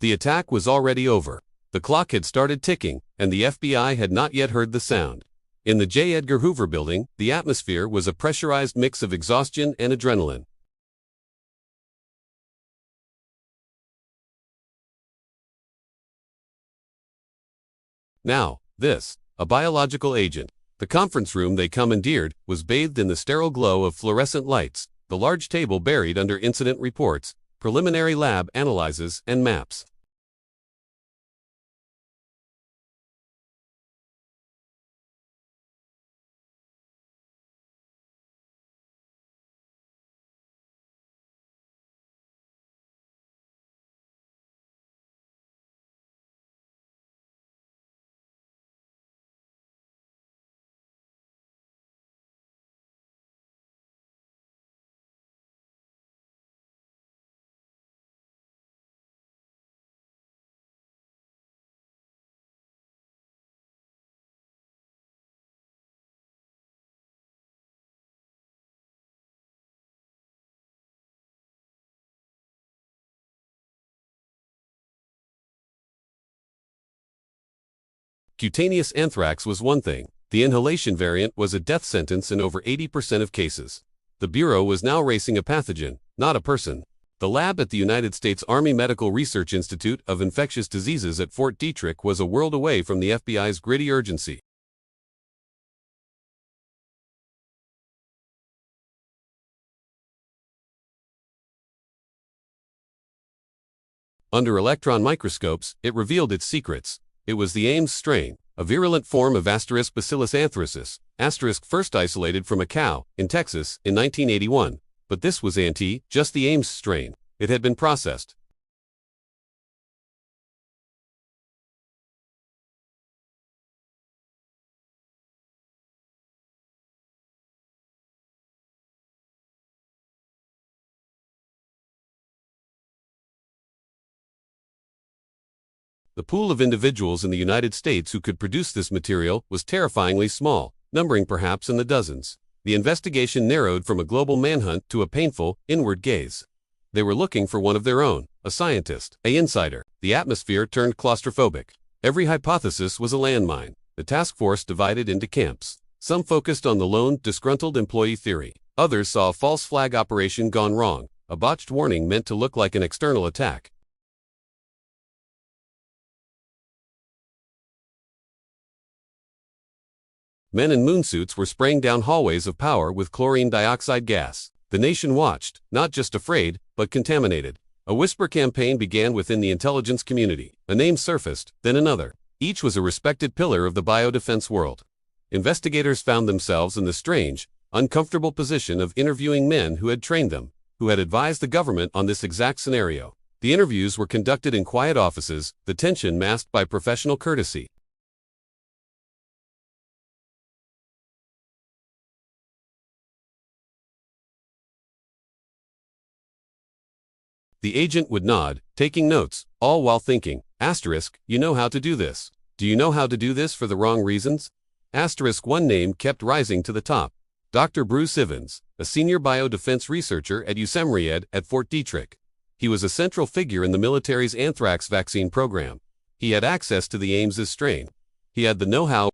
The attack was already over. The clock had started ticking, and the FBI had not yet heard the sound. In the J. Edgar Hoover building, the atmosphere was a pressurized mix of exhaustion and adrenaline. Now, this, a biological agent. The conference room they commandeered was bathed in the sterile glow of fluorescent lights, the large table buried under incident reports, preliminary lab analyses, and maps. Cutaneous anthrax was one thing. The inhalation variant was a death sentence in over 80% of cases. The Bureau was now racing a pathogen, not a person. The lab at the United States Army Medical Research Institute of Infectious Diseases at Fort Detrick was a world away from the FBI's gritty urgency. Under electron microscopes, it revealed its secrets. It was the Ames strain, a virulent form of Bacillus anthracis, first isolated from a cow in Texas in 1981. But this was just the Ames strain. It had been processed. The pool of individuals in the United States who could produce this material was terrifyingly small, numbering perhaps in the dozens. The investigation narrowed from a global manhunt to a painful, inward gaze. They were looking for one of their own, a scientist, an insider. The atmosphere turned claustrophobic. Every hypothesis was a landmine. The task force divided into camps. Some focused on the lone, disgruntled employee theory. Others saw a false flag operation gone wrong, a botched warning meant to look like an external attack. Men in moonsuits were spraying down hallways of power with chlorine dioxide gas. The nation watched, not just afraid, but contaminated. A whisper campaign began within the intelligence community. A name surfaced, then another. Each was a respected pillar of the biodefense world. Investigators found themselves in the strange, uncomfortable position of interviewing men who had trained them, who had advised the government on this exact scenario. The interviews were conducted in quiet offices, the tension masked by professional courtesy. The agent would nod, taking notes, all while thinking, you know how to do this. Do you know how to do this for the wrong reasons? One name kept rising to the top. Dr. Bruce Ivins, a senior biodefense researcher at USAMRIED at Fort Detrick. He was a central figure in the military's anthrax vaccine program. He had access to the Ames strain. He had the know-how.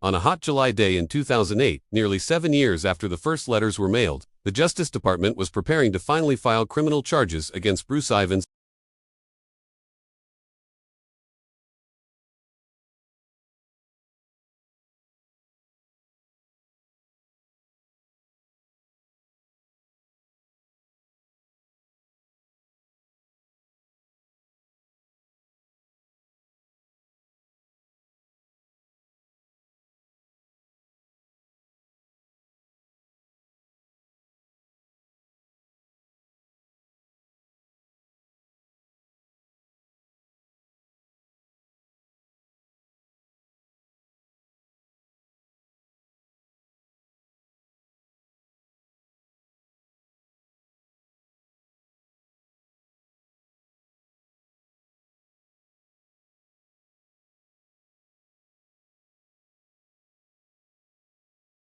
On a hot July day in 2008, nearly 7 years after the first letters were mailed, the Justice Department was preparing to finally file criminal charges against Bruce Ivins.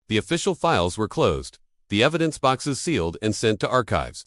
The official files were closed, the evidence boxes sealed and sent to archives.